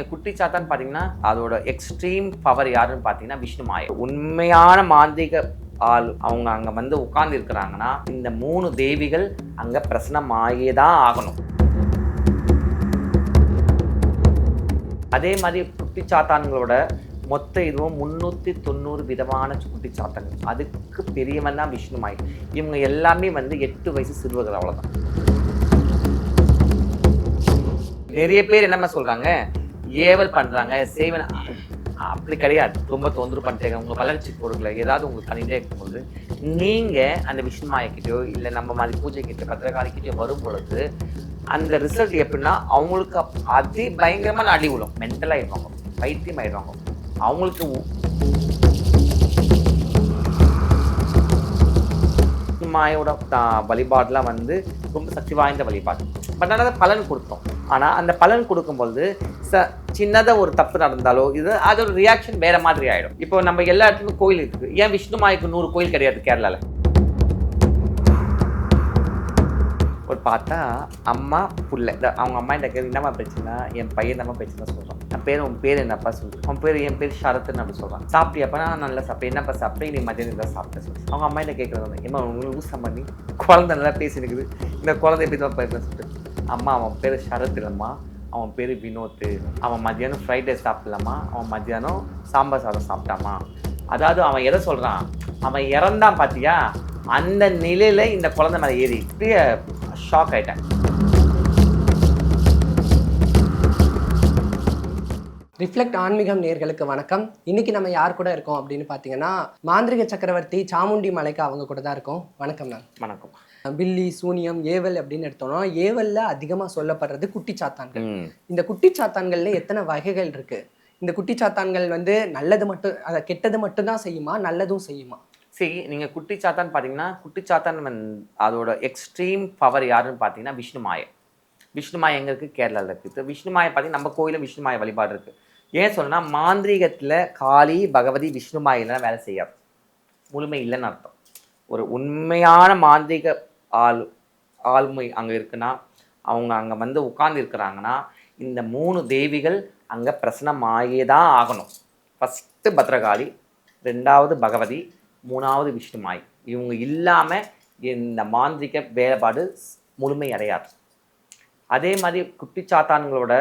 நீங்கள் குட்டி சாத்தான்னு பார்த்தீங்கன்னா அதோட எக்ஸ்ட்ரீம் பவர் யாருன்னு பார்த்தீங்கன்னா விஷ்ணு மாயை. உண்மையான மாந்திரிக ஆள் அவங்க அங்கே வந்து உட்கார்ந்து இருக்கிறாங்கன்னா இந்த 3 தேவிகள் அங்கே பிரசனமாகியே தான் ஆகணும். அதே மாதிரி குட்டி சாத்தான்களோட மொத்த இதுவும் 390 விதமான குட்டி சாத்தான்கள். அதுக்கு பெரியவன் தான் விஷ்ணு மாயை. இவங்க எல்லாமே வந்து 8 வயசு சிறுவர்கள், அவ்வளோதான். நிறைய பேர் என்னமா சொல்றாங்க, ஏவல் பண்றாங்க, சேவன். அப்படி கிடையாது. ரொம்ப தொந்தரவு பண்ணிட்டே உங்க வளர்ச்சி பொருட்களை ஏதாவது உங்களுக்கு பண்ணிட்டே இருக்கும்போது நீங்க அந்த விஷ்ணு மாயக்கிட்டயோ இல்லை நம்ம மாதிரி பூஜை கிட்ட பத்திரகாளிக்கிட்டயோ வரும் பொழுது அந்த ரிசல்ட் எப்படின்னா அவங்களுக்கு அதி பயங்கரமான அடி விழும். மென்டல் ஆயிடுவாங்க, பைத்தியம் ஆயிடுவாங்க. அவங்களுக்கு மாயோட வழிபாடுலாம் வந்து ரொம்ப சக்தி வாய்ந்த வழிபாடு. பட் ஆனால் பலன் கொடுத்தோம். ஆனால் அந்த பலன் கொடுக்கும்போது சின்னதாக ஒரு தப்பு நடந்தாலோ அது ஒரு ரியாக்ஷன் வேறு மாதிரி ஆகிடும். இப்போ நம்ம எல்லா இடத்துலையும் கோயில் இருக்குது. ஏன் விஷ்ணு மாய்க்கு 100 கோயில் கிடையாது கேரளாவில்? ஒரு பார்த்தா அம்மா புள்ள அவங்க அம்மா இந்த கேள்வி என்னம்மா பிரச்சனை, என் பையன் நம்ம பிரச்சனை சொல்கிறான். உன் பேர் என்னப்பா சொல்கிறேன். உன் பேர் என் பேர் ஷரத்துன்னு அப்படி சொல்கிறான். சாப்பிட்டியாப்பா? நான் நல்லா சாப்பிட்டேன். என்னப்பா சாப்பிட்டேன்? நீ மதியம் தான் சாப்பிட்டேன் சொல்லி அவங்க அம்மா என்ன கேட்குறாங்க, ஏமா உங்களுக்கு ஊசம் பண்ணி குழந்தை நல்லா பேசினுக்குது, இந்த குழந்தை எப்படி தான் பயிர் சொல்லிட்டு அம்மா அவன் பேர் ஷரத் இல்லைம்மா, அவன் பேர் வினோத், அவன் மத்தியானம் ஃப்ரைட் ரைஸ் சாப்பிடலாமா, அவன் மத்தியானம் சாம்பார் சாதம் சாப்பிட்டாமா. அதாவது அவன் எதை சொல்கிறான், அவன் இறந்தான் பார்த்தியா, அந்த நிலையில் இந்த குழந்தை மேலே ஏறி இப்படியே ஷாக் ஆகிட்டேன். ரிஃப்ளெக்ட் ஆன்மீகம் நேர்களுக்கு வணக்கம். இன்னைக்கு நம்ம யார் கூட இருக்கோம் அப்படின்னு பார்த்தீங்கன்னா மாந்திரிக சக்கரவர்த்தி சாமுண்டி மலைக்கு அவங்க கூட தான் இருக்கோம். வணக்கம் மேம். வணக்கம். பில்லி, சூனியம், ஏவல் அப்படின்னு எடுத்தோம்னா ஏவல்ல அதிகமாக சொல்லப்படுறது குட்டி சாத்தான்கள். இந்த குட்டி சாத்தான்கள்ல எத்தனை வகைகள் இருக்கு? இந்த குட்டி சாத்தான்கள் வந்து நல்லது மட்டும், அதை கெட்டது மட்டும் தான் செய்யுமா, நல்லதும் செய்யுமா? சரி, நீங்கள் குட்டி சாத்தான் பார்த்தீங்கன்னா குட்டி சாத்தான் அதோட எக்ஸ்ட்ரீம் பவர் யாருன்னு பார்த்தீங்கன்னா விஷ்ணு மாயை. விஷ்ணு மாயை எங்கே இருக்குது? கேரளாவில் இருக்குது. விஷ்ணு மாயை பார்த்தீங்கன்னா நம்ம கோயிலில் விஷ்ணு மாயை வழிபாடு இருக்குது. ஏன் சொன்னால் மாந்திரீகத்தில் காளி, பகவதி, விஷ்ணு மாயிலாம் வேலை செய்யாது, முழுமை இல்லைன்னு அர்த்தம். ஒரு உண்மையான மாந்திரிக ஆள்மை அங்கே இருக்குன்னா அவங்க அங்கே வந்து உட்கார்ந்து இருக்கிறாங்கன்னா இந்த 3 தேவிகள் அங்கே பிரசனமாகியே தான் ஆகணும். ஃபஸ்ட்டு பத்ரகாளி, 2வது பகவதி, 3வது விஷ்ணு மாய். இவங்க இல்லாமல் இந்த மாந்திரிக வேலைப்பாடு முழுமை அடையாது. அதே மாதிரி குட்டி சாத்தான்களோட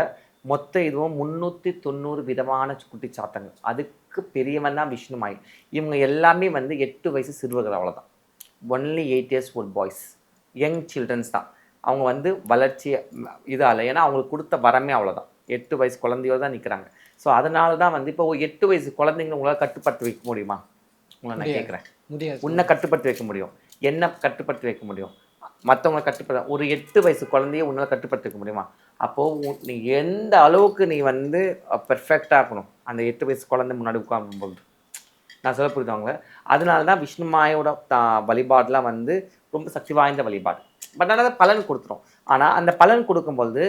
மொத்த இதுவும் 390 விதமான குட்டி சாத்தான்கள். அதுக்கு பெரியவன் தான் விஷ்ணு மாய். இவங்க எல்லாமே வந்து 8 வயசு சிறுவர்கள், அவ்வளோதான். Only 8 years old boys, young childrens தான். அவங்க வந்து வளர்ச்சி இதால், ஏன்னா அவங்களுக்கு கொடுத்த வரமே அவ்வளோதான். 8 வயசு குழந்தையோடு தான் நிற்கிறாங்க. ஸோ அதனால தான் வந்து இப்போ 8 வயசு குழந்தைங்க உங்களால் கட்டுப்படுத்தி வைக்க முடியுமா? உங்களை நான் கேட்குறேன். முடியாது. உன்னை கட்டுப்படுத்தி வைக்க முடியும், என்ன கட்டுப்படுத்தி வைக்க முடியும், மற்றவங்களை கட்டுப்படுத்த ஒரு 8 வயசு குழந்தைய உன்னால் கட்டுப்படுத்தி வைக்க முடியுமா? அப்போது நீ எந்த அளவுக்கு நீ வந்து பெர்ஃபெக்டாக இருக்கணும் அந்த 8 வயசு குழந்தை முன்னாடி உட்காரும்போது. நான் சொல்ல புரியுதுவாங்க. அதனால தான் விஷ்ணு மாயோட வழிபாடெலாம் வந்து ரொம்ப சக்தி வாய்ந்த வழிபாடு. பட் ஆனால் பலன் கொடுத்துரும். ஆனால் அந்த பலன் கொடுக்கும்போது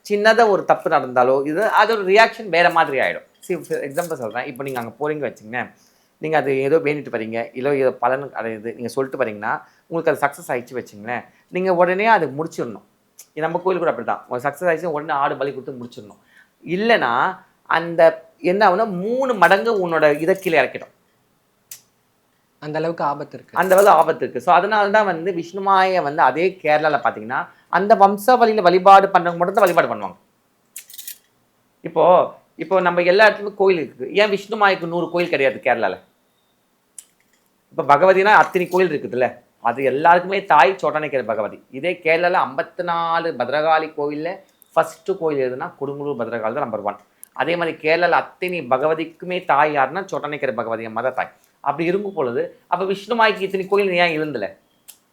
சின்னதாக ஒரு தப்பு நடந்தாலோ அது ஒரு ரியாக்ஷன் வேறு மாதிரி ஆகிடும். எக்ஸாம்பிள் சொல்கிறேன். இப்போ நீங்கள் அங்கே போகிறீங்க வச்சுங்க, நீங்கள் அது ஏதோ வேண்டிட்டு வரீங்க, இல்லை ஏதோ பலன் அடையுது நீங்கள் சொல்லிட்டு வரீங்கன்னா உங்களுக்கு அது சக்ஸஸ் ஆகிடுச்சு வச்சுங்களேன், நீங்கள் உடனே அது முடிச்சிடணும். நம்ம கோயில் கூட அப்படி தான், ஒரு சக்ஸஸ் ஆகிடுச்சு உடனே ஆடு பலி கொடுத்து முடிச்சிடணும். இல்லைன்னா அந்த என்ன ஆகுனா 3 மடங்கு உன்னோட இதை கீழே இறக்கிடும். அந்த அளவுக்கு ஆபத்து இருக்குது, அந்த அளவுக்கு ஆபத்து இருக்குது. ஸோ அதனால தான் வந்து விஷ்ணு மாயை வந்து அதே கேரளாவில் பார்த்தீங்கன்னா அந்த வம்சாவளியில் வழிபாடு பண்ணுறவங்க மட்டும் தான் வழிபாடு பண்ணுவாங்க. இப்போ நம்ம எல்லா இடத்துலையும் கோயில் இருக்குது. ஏன் விஷ்ணு மாய்க்கு 100 கோயில் கிடையாது கேரளாவில்? இப்போ பகவதினா அத்தனை கோயில் இருக்குதுல்ல, அது எல்லாருக்குமே தாய் சோட்டனைக்கிற பகவதி. இதே கேரளாவில் 54 பத்ரகாளி கோயிலில் ஃபஸ்ட்டு கோயில் எதுனா கொடுங்கலூர் பத்ரகாளி தான் நம்பர் 1. அதே மாதிரி கேரளாவில் அத்தனை பகவதிக்குமே தாய் யாருன்னா சோட்டனைக்கிற பகவதி, மத தாய். அப்படி இருக்கும் பொழுது அப்போ விஷ்ணு மாய்க்கு இத்தனை கோயில் ஏன் இருந்தல?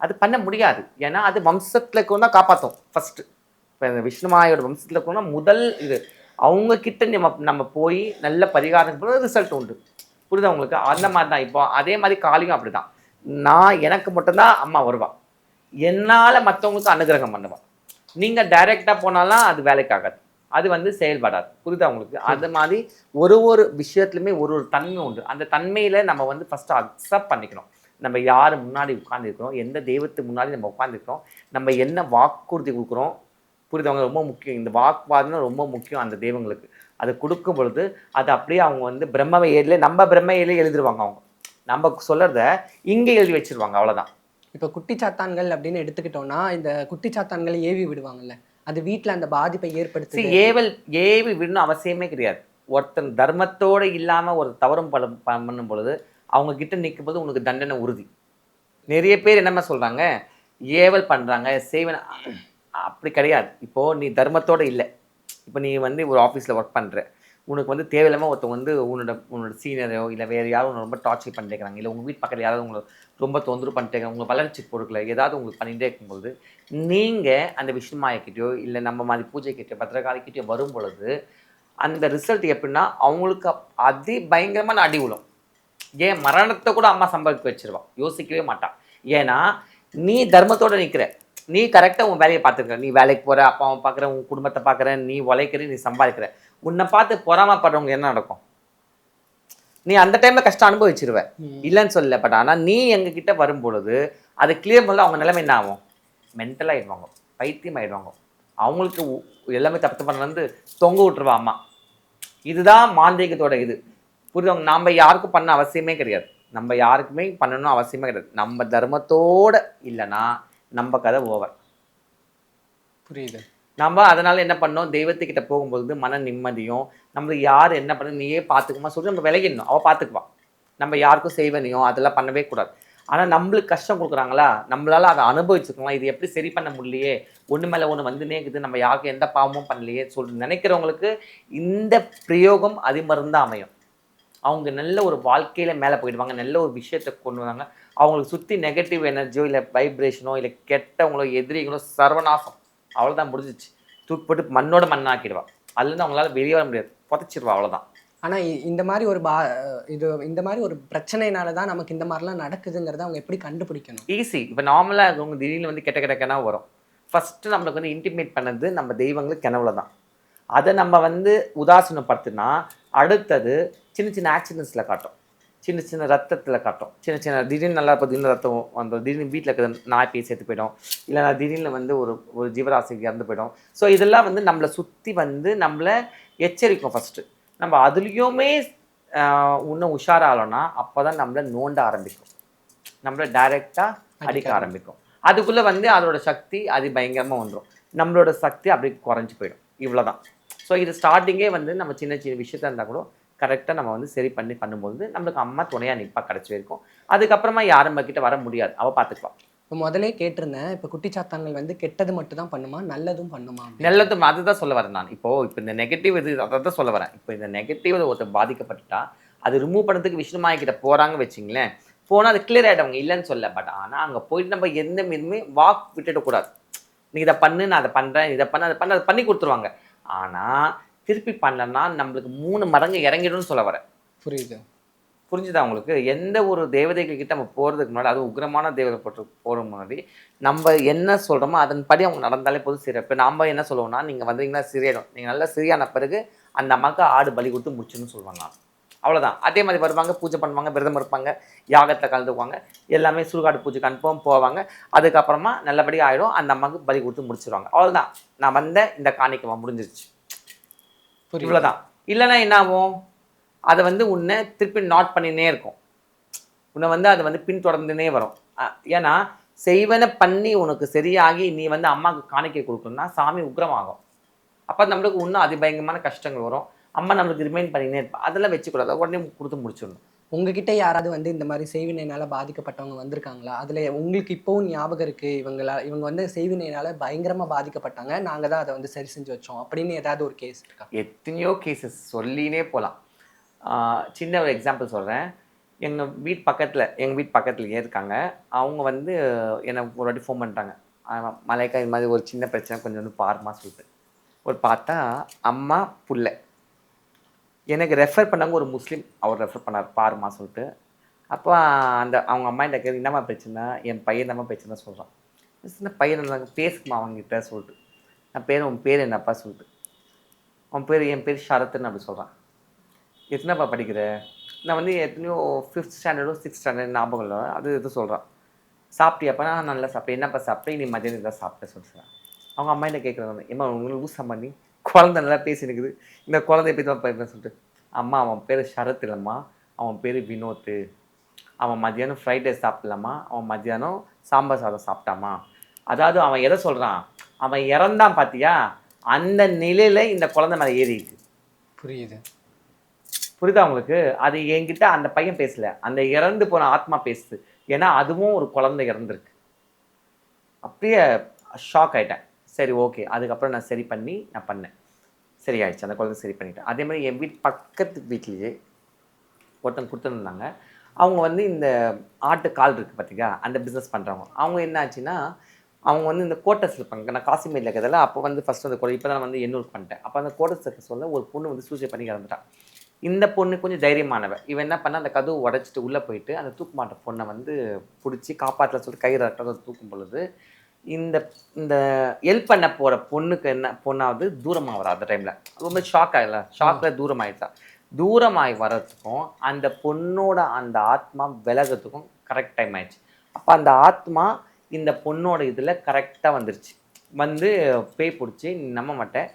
அது பண்ண முடியாது. ஏன்னா அது வம்சத்தில் தான் காப்பாற்றும். ஃபஸ்ட்டு இப்போ இந்த விஷ்ணு மாயோட வம்சத்தில் இருக்கணும்னா முதல் இது அவங்கக்கிட்ட நம்ம போய் நல்ல பரிகாரம் பண்ண ரிசல்ட் உண்டு. புரியுதா உங்களுக்கு? அந்த மாதிரி தான். இப்போ அதே மாதிரி காளியும் அப்படி தான். எனக்கு மட்டும்தான் அம்மா வருவாள், என்னால் மற்றவங்களுக்கு அனுகிரகம் பண்ணுவாள். நீங்கள் டைரெக்டாக போனாலாம் அது வேலைக்காகாது, அது வந்து செயல்படாது. புரியுதா உங்களுக்கு? அது மாதிரி ஒரு விஷயத்துலையுமே ஒரு தன்மை உண்டு. அந்த தன்மையில் நம்ம வந்து ஃபஸ்ட்டு அக்செப்ட் பண்ணிக்கணும். நம்ம யார் முன்னாடி உட்காந்துருக்கிறோம், எந்த தெய்வத்துக்கு முன்னாடி நம்ம உட்காந்துருக்கிறோம், நம்ம என்ன வாக்குறுதி கொடுக்குறோம், புரியுதவங்க ரொம்ப முக்கியம். இந்த வாக்குவாதம் ரொம்ப முக்கியம் அந்த தெய்வங்களுக்கு. அது கொடுக்கும் பொழுது அது அப்படியே அவங்க வந்து பிரம்ம ஏரியில நம்ம பிரம்ம ஏரியில எழுதிருவாங்க அவங்க. நம்ம சொல்றத இங்கே எழுதி வச்சிருவாங்க அவ்வளவுதான். இப்போ குட்டி சாத்தான்கள் அப்படின்னு எடுத்துக்கிட்டோம்னா இந்த குட்டி சாத்தான்களை ஏவி விடுவாங்கல்ல, அது வீட்ல அந்த பாதிப்பை ஏற்படுத்துது. ஏவி விடணும் அவசியமே கிடையாது. ஒருத்தன் தர்மத்தோட இல்லாம ஒரு தவறும் பண்ணும் பொழுது அவங்க கிட்ட நிக்கும்போது உனக்கு தண்டனை உறுதி. நிறைய பேர் என்னம்மா சொல்றாங்க, ஏவல் பண்றாங்க, செய்வன அப்படி கிடையாது. இப்போ நீ தர்மத்தோட இல்ல. இப்போ நீ வந்து ஒரு ஆஃபீஸில் ஒர்க் பண்ணுற, உனக்கு வந்து தேவையில்லாமல் ஒருத்தவங்க வந்து உன்னோட சீனியரோ இல்லை வேறு யாரும் உன்னை ரொம்ப டார்ச்சர் பண்ணிட்டே இருக்கிறாங்க, இல்லை உங்கள் வீட்டு பக்கத்தில் யாராவது உங்களை ரொம்ப தொந்தரவு பண்ணிட்டே இருக்காங்க, உங்கள் வளர்ச்சி பொருட்களை ஏதாவது உங்களுக்கு பண்ணிகிட்டே இருக்கும்போது நீங்கள் அந்த விஷ்ணுமாயக்கிட்டேயோ இல்லை நம்ம மாதிரி பூஜை கிட்டே பத்திரகாளிக்கிட்டேயோ வரும் பொழுது அந்த ரிசல்ட் எப்படின்னா அவங்களுக்கு அதி பயங்கரமான அடி விழும். ஏன் மரணத்தை கூட அம்மா சம்பாதிக்க வச்சிருவா, யோசிக்கவே மாட்டான். ஏன்னா நீ தர்மத்தோடு நிற்கிற, நீ கரெக்டாக உன் வேலையை பார்த்துக்கிற, நீ வேலைக்கு போகிற, அப்பாவை பார்க்குற, உன் குடும்பத்தை பார்க்குற, நீ உழைக்கிற, நீ சம்பாதிக்கிற. உன்னை பார்த்து பொறாமப்படுறவங்க என்ன நடக்கும்? நீ அந்த டைமில் கஷ்டம் அனுபவிச்சிருவ, இல்லைன்னு சொல்லல. பட் ஆனால் நீ எங்ககிட்ட வரும்பொழுது அது கிளியர் பண்ணல, அவங்க நிலைமை என்ன ஆகும்? மென்டல் ஆகிடுவாங்க, பைத்தியம் ஆகிடுவாங்க. அவங்களுக்கு எல்லாமே தப்பு பண்ணலேருந்து தொங்க விட்டுருவா அம்மா. இதுதான் மாந்திரிகத்தோட இது. புரியுதவங்க? நாம் யாருக்கும் பண்ண அவசியமே கிடையாது. நம்ம யாருக்குமே பண்ணணும் அவசியமே கிடையாது. நம்ம தர்மத்தோட இல்லைன்னா நம்ம கதை ஓவர். புரியுது. நம்ம அதனால என்ன பண்ணோம், தெய்வத்துக்கிட்ட போகும்போது மன நிம்மதியும் நம்மளுக்கு யார் என்ன பண்ண நீயே பார்த்துக்குமா சொல்லி நம்ம விலகிடணும். அவள் பார்த்துக்குவா. நம்ம யாருக்கும் செய்வனையும் அதெல்லாம் பண்ணவே கூடாது. ஆனால் நம்மளுக்கு கஷ்டம் கொடுக்குறாங்களா, நம்மளால அதை அனுபவிச்சுக்கலாம், இது எப்படி சரி பண்ண முடியலையே, ஒன்று மேலே ஒன்று வந்து நேக்குது, நம்ம யாருக்கும் எந்த பாவமும் பண்ணலையே சொல்லி நினைக்கிறவங்களுக்கு இந்த பிரயோகம் அதிமருந்தான் அமையும். அவங்க நல்ல ஒரு வாழ்க்கையில் மேலே போயிடுவாங்க, நல்ல ஒரு விஷயத்தை கொண்டு வராங்க. அவங்களுக்கு சுற்றி நெகட்டிவ் எனர்ஜியோ இல்லை வைப்ரேஷனோ இல்லை கெட்டவங்களோ எதிரிகளோ சர்வநாசம். அவ்வளோதான், முடிஞ்சிச்சு. தூக்கி போட்டு மண்ணோட மண்ணாக்கிடுவா. அதுலேருந்து அவங்களால வெளியே வர முடியாது, புதைச்சிருவா, அவ்வளோதான். ஆனால் இந்த மாதிரி ஒரு இந்த மாதிரி ஒரு பிரச்சனைனால தான் நமக்கு இந்த மாதிரிலாம் நடக்குதுங்கிறத அவங்க எப்படி கண்டுபிடிக்கணும்? ஈஸி. இப்போ நார்மலாக இருக்கிறவங்க திடீர்னு வந்து கெட்ட கெட்டக்கனா வரும். ஃபஸ்ட்டு நம்மளுக்கு வந்து இன்டிமேட் பண்ணது நம்ம தெய்வங்களுக்கு கனவுல தான். அதை நம்ம வந்து உதாசீனப்படுத்தினா அடுத்தது சின்ன சின்ன ஆக்சிடென்ட்ஸில் காட்டும், சின்ன சின்ன ரத்தத்தில் காட்டும், சின்ன சின்ன திடீர்னு நல்லா இப்போ திடீர்னு ரத்தம் வந்துடும், திடீர்னு வீட்டில் இருக்கிற நாய் பேய் சேர்த்து போயிடும், இல்லைனா திடீர்னு வந்து ஒரு ஜீவராசிக்கு இறந்து போயிடும். ஸோ இதெல்லாம் வந்து நம்மளை சுற்றி வந்து நம்மளை எச்சரிக்கும். ஃபஸ்ட்டு நம்ம அதுலேயுமே இன்னும் உஷாராகலன்னா அப்போ தான் நம்மளை நோண்ட ஆரம்பிக்கும், நம்மளை டைரெக்டாக அடிக்க ஆரம்பிக்கும். அதுக்குள்ளே வந்து அதோட சக்தி அது பயங்கரமாக வந்துடும், நம்மளோட சக்தி அப்படி குறைஞ்சி போயிடும். இவ்வளோதான். ஸோ இது ஸ்டார்டிங்கே வந்து நம்ம சின்ன சின்ன விஷயத்த இருந்தால் கூட கரெக்டாக நம்ம வந்து சரி பண்ணும்போது நம்மளுக்கு அம்மா துணையாக நிற்பா கடைசி வரைக்கும். அதுக்கப்புறமா யாரும் நம்மக்கிட்ட வர முடியாது, அவள் பார்த்துக்கலாம். இப்போ முதலே கேட்டிருந்தேன், இப்போ குட்டிச்சாத்தான்கள் வந்து கெட்டது மட்டும் தான் பண்ணுமா, நல்லதும் பண்ணுமா? நல்லதும், அதுதான் சொல்ல வரேன் நான். இப்போ இந்த நெகட்டிவ் இது அதை தான் சொல்ல வரேன். இப்போ இந்த நெகட்டிவ் ஒருத்தர் பாதிக்கப்பட்டுட்டா அது ரிமூவ் பண்ணுறதுக்கு விஷ்ணுமாய்கிட்ட போகிறாங்க வச்சிங்களேன், போனால் அது கிளியர் ஆகிடுவாங்க, இல்லைன்னு சொல்ல. பட் ஆனால் அங்கே போயிட்டு நம்ம எந்த இதுவுமே வாக் விட்டுடக்கூடாது. நீ இதை பண்ணு, நான் அதை பண்ணுறேன், இதை பண்ண அதை பண்ண அதை பண்ணி கொடுத்துருவாங்க. ஆனால் திருப்பி பண்ணலன்னா நம்மளுக்கு 3 மடங்கு இறங்கிடும்னு சொல்ல வரேன். புரிஞ்சுதா உங்களுக்கு? எந்த ஒரு தேவதைகள் கிட்ட நம்ம போகிறதுக்கு முன்னாடி, அதுவும் உக்ரமான தேவதை போகிற முன்னாடி நம்ம என்ன சொல்கிறோமோ அதன்படி அவங்க நடந்தாலே போதும் சரி. இப்போ நாம் என்ன சொல்லுவோம்னா, நீங்கள் வந்தீங்கன்னா சரியாயிடும், நீங்கள் நல்லா சரியான பிறகு அந்த அம்மாவுக்கு ஆடு பலி கொடுத்து முடிச்சுன்னு சொல்லுவாங்க. அவ்வளோதான். அதே மாதிரி வருவாங்க, பூஜை பண்ணுவாங்க, விரதம் இருப்பாங்க, யாகத்தில் கலந்துக்குவாங்க, எல்லாமே சுடுகாடு பூஜை கன்ஃபார்ம் போவாங்க. அதுக்கப்புறமா நல்லபடியாக ஆகிடும், அந்த அம்மாவுக்கு பலி கொடுத்து முடிச்சிருவாங்க. அவ்வளோதான். நான் வந்த இந்த காணிக்கை முடிஞ்சிருச்சு, இவ்வளோதான். இல்லைன்னா என்ன ஆகும், அதை வந்து உன்னை திருப்பி நாட் பண்ணினே இருக்கும், உன்னை வந்து அதை வந்து பின்தொடர்ந்துனே வரும். ஏன்னா செய்வனை பண்ணி உனக்கு சரியாகி நீ வந்து அம்மாவுக்கு காணிக்கை கொடுக்கணும்னா சாமி உக்ரமாகும். அப்போ நம்மளுக்கு இன்னும் அதிபயங்கரமான கஷ்டங்கள் வரும். அம்மா நம்மளுக்கு ரிமைண்ட் பண்ணினே இருப்பா. அதெல்லாம் வச்சுக்கூடாது, உடனே கொடுத்து முடிச்சிடணும். உங்ககிட்ட யாராவது வந்து இந்த மாதிரி செய்வினையினால பாதிக்கப்பட்டவங்க வந்திருக்காங்களா? அதுல உங்களுக்கு இப்போவும் ஞாபகம் இருக்கு, இவங்க வந்து செய்வினையினால பயங்கரமா பாதிக்கப்பட்டாங்க, நாங்க தான் அதை வந்து சரி செஞ்சு வச்சோம் அப்படின்னு ஏதாவது ஒரு கேஸ் இருக்கா? எத்தனையோ கேசஸ் சொல்லினே போகலாம். சின்ன ஒரு எக்ஸாம்பிள் சொல்கிறேன். எங்கள் வீட்டு பக்கத்துலேயே இருக்காங்க. அவங்க வந்து என்னை ஒரு வாட்டி ஃபோன் பண்ணிட்டாங்க, மலைக்கா இது மாதிரி ஒரு சின்ன பிரச்சனை, கொஞ்சம் வந்து பாருமா சொல்லிட்டு. ஒரு பார்த்தா அம்மா புள்ள எனக்கு ரெஃபர் பண்ணாங்க, ஒரு முஸ்லீம் அவர் ரெஃபர் பண்ணார் பாருமா சொல்லிட்டு. அப்போ அவங்க அம்மா கிட்ட கேட்குறது, என்னம்மா பிரச்சனை, என் பையன் தாம்மா பிரச்சனை சொல்கிறான். சின்ன பையன் இருந்தாங்க, பேசுக்குமா அவங்ககிட்ட சொல்லிட்டு. உன் பேர் என்னப்பா சொல்லிட்டு. என் பேர் ஷரத்துன்னு அப்படி சொல்கிறான். எத்தனைப்பா படிக்கிற? நான் வந்து எத்தனையோ 5th ஸ்டாண்டர்டோ 6th ஸ்டாண்டர்ட் ஞாபகம் இல்லை, அது எதுவும் சொல்கிறான். சாப்பிட்டியாப்பா? நான் நல்லா சாப்பிட்டேன். என்னப்பா சாப்பிட்டேன்? நீ மதியானம் தான் சாப்பிட்டேன் சொல்லிட்டு. அவங்க அம்மா என்ன கேட்குறாங்க, ஏம்மா உங்களுக்கு லூஸ் அம்மா நீ, குழந்தை நல்லா பேசினுக்குது, இந்த குழந்தை எப்படி தான் பேசுறேன்னு சொல்லிட்டு, அம்மா அவன் பேர் ஷரத் இல்லைம்மா, அவன் பேர் வினோத், அவன் மத்தியானம் ஃப்ரைட் ரைஸ் சாப்பிடலாமா, அவன் மத்தியானம் சாம்பார் சாதம் சாப்பிட்டாமா. அதாவது அவன் எதை சொல்கிறான், அவன் இறந்தான் பார்த்தியா, அந்த நிலையில் இந்த குழந்தை மேலே ஏறிக்கு. புரியுது. புரியுதா உங்களுக்கு? அது என்கிட்ட அந்த பையன் பேசல, அந்த இறந்து போன ஆத்மா பேசுது. ஏன்னா அதுவும் ஒரு குழந்தை இறந்துருக்கு. அப்படியே ஷாக் ஆகிட்டேன். சரி ஓகே, அதுக்கப்புறம் நான் சரி பண்ணி நான் பண்ணேன், சரி ஆயிடுச்சு, அந்த குழந்தை சரி பண்ணிட்டேன். அதே மாதிரி என் பக்கத்து வீட்லேயே ஒருத்தங்க கொடுத்துருந்தாங்க. அவங்க வந்து இந்த ஆட்டு கால் இருக்குது பார்த்தீங்களா, அந்த பிஸ்னஸ் பண்ணுறவங்க. அவங்க என்ன ஆச்சுன்னா, அவங்க வந்து இந்த கோட்டர்ஸ் இருப்பாங்க, நான் காசிமேடில் இருக்கிறதால அப்போ வந்து ஃபஸ்ட்டு அந்த இப்போ தான் வந்து எண்ணூருக்கு பண்ணிட்டேன். அப்போ அந்த கோட்டர்ஸ் இருக்க சொல்ல ஒரு பொண்ணு வந்து சூசைட் பண்ணி இறந்துட்டான். இந்த பொண்ணு கொஞ்சம் தைரியமானவன். இவன் என்ன பண்ண, அந்த கதவு உடைச்சிட்டு உள்ளே போயிட்டு அந்த தூக்கு மாட்ட பொண்ணை வந்து பிடிச்சி காப்பாற்றல சொல்லிட்டு கயிறு தூக்கும் பொழுது, இந்த இந்த ஹெல்ப் பண்ண போகிற பொண்ணுக்கு என்ன பொண்ணாவது தூரமாக வரா. அந்த டைமில் ரொம்ப ஷாக் ஆகல, ஷாக்கில் தூரம் ஆகிட்டா. தூரமாகி வர்றதுக்கும் அந்த பொண்ணோட அந்த ஆத்மா விலகிறதுக்கும் கரெக்ட் டைம் ஆயிடுச்சு. அப்போ அந்த ஆத்மா இந்த பொண்ணோட இதில் கரெக்டாக வந்துருச்சு. வந்து பேய் பிடிச்சி நம்ப மாட்டேன்,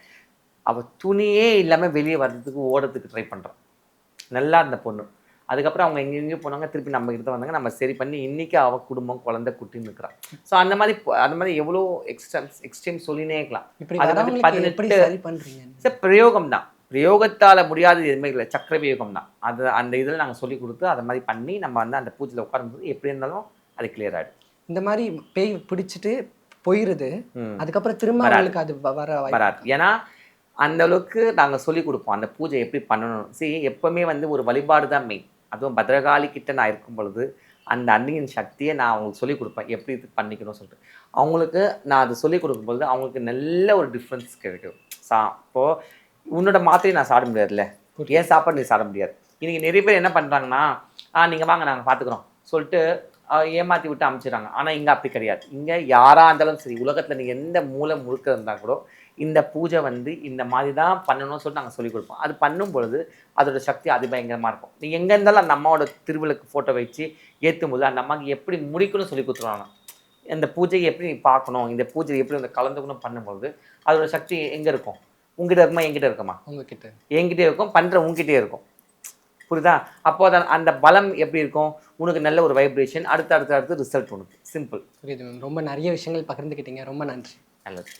அவள் துணியே இல்லாமல் வெளியே வர்றதுக்கு ஓடுறதுக்கு ட்ரை பண்ணுறான். நல்லா இருந்த பொண்ணு. அதுக்கப்புறம் அவங்க எங்கெங்கேயும் போனாங்க, திருப்பி நம்ம கிட்ட வந்தாங்க, நம்ம சரி பண்ணி இன்றைக்கி அவள் குடும்பம் குழந்தை குட்டின்னு இருக்கிறான். ஸோ அந்த மாதிரி எவ்வளோ எக்ஸ்ட்ரீம் சொல்லினே இருக்கலாம். அது வந்து 18 சார் பிரயோகம் தான். பிரயோகத்தால் முடியாதது எதுவுமே இல்லை, சக்கர பிரயோகம் தான். அது அந்த இதில் நாங்கள் சொல்லி கொடுத்து அதை மாதிரி பண்ணி நம்ம வந்து அந்த பூஜையில் உட்காரும்போது எப்படி இருந்தாலும் அது கிளியர் ஆகிடும். இந்த மாதிரி பேய் பிடிச்சிட்டு போயிடுது, அதுக்கப்புறம் திரும்ப அவங்களுக்கு அது வராது. ஏன்னா அந்த அளவுக்கு நாங்கள் சொல்லி கொடுப்போம் அந்த பூஜை எப்படி பண்ணணும். சரி, எப்போவுமே வந்து ஒரு வழிபாடு தான் மெயின். அதுவும் பத்ரகாளி கிட்ட நான் இருக்கும் பொழுது அந்த அன்னியின் சக்தியை நான் அவங்களுக்கு சொல்லிக் கொடுப்பேன், எப்படி இது பண்ணிக்கணும்னு சொல்லிட்டு. அவங்களுக்கு நான் அதை சொல்லிக் கொடுக்கும்பொழுது அவங்களுக்கு நல்ல ஒரு டிஃப்ரென்ஸ் கிடைக்கும். இப்போது உன்னோட மாத்திரையை நான் சாப்பிட முடியாதுல்ல, ஏன் சாப்பாடு நீ சாப்பிட முடியாது. இன்றைக்கி நிறைய பேர் என்ன பண்ணுறாங்கன்னா, நீங்கள் வாங்க நாங்கள் பார்த்துக்குறோம் சொல்லிட்டு ஏமாற்றி விட்டு அனுப்பிச்சிடுறாங்க. ஆனால் இங்கே அப்படி கிடையாது. இங்கே யாராக இருந்தாலும் சரி, உலகத்தில் நீங்கள் எந்த மூலை முழுக்க இருந்தால் கூட இந்த பூஜை வந்து இந்த மாதிரி தான் பண்ணணும்னு சொல்லிட்டு நாங்கள் சொல்லிக் கொடுப்போம். அது பண்ணும் பொழுது அதோட சக்தி அதிபயங்கரமாக இருக்கும். நீங்கள் எங்கே இருந்தாலும் அந்த அம்மாவோட திருவிளக்கு ஃபோட்டோ வச்சு ஏற்றும் போது அந்த அம்மாவுக்கு எப்படி முடிக்கணும்னு சொல்லி கொடுத்துருவாங்க. இந்த பூஜையை எப்படி நீ பார்க்கணும், இந்த பூஜை எப்படி வந்து கலந்துக்கணும் பண்ணும்போது அதோட சக்தி எங்கே இருக்கும்? உங்ககிட்ட இருக்குமா, என்கிட்ட இருக்குமா? உங்ககிட்ட. என்கிட்டே இருக்கும், பண்ணுற உங்ககிட்டே இருக்கும். புரியுதா? அப்போ அந்த பலம் எப்படி இருக்கும்? உனக்கு நல்ல ஒரு வைப்ரேஷன், அடுத்து ரிசல்ட் உனக்கு. சிம்பிள். புரியுது மேம். ரொம்ப நிறைய விஷயங்கள் பகிர்ந்துக்கிட்டீங்க, ரொம்ப நன்றி. நல்லது.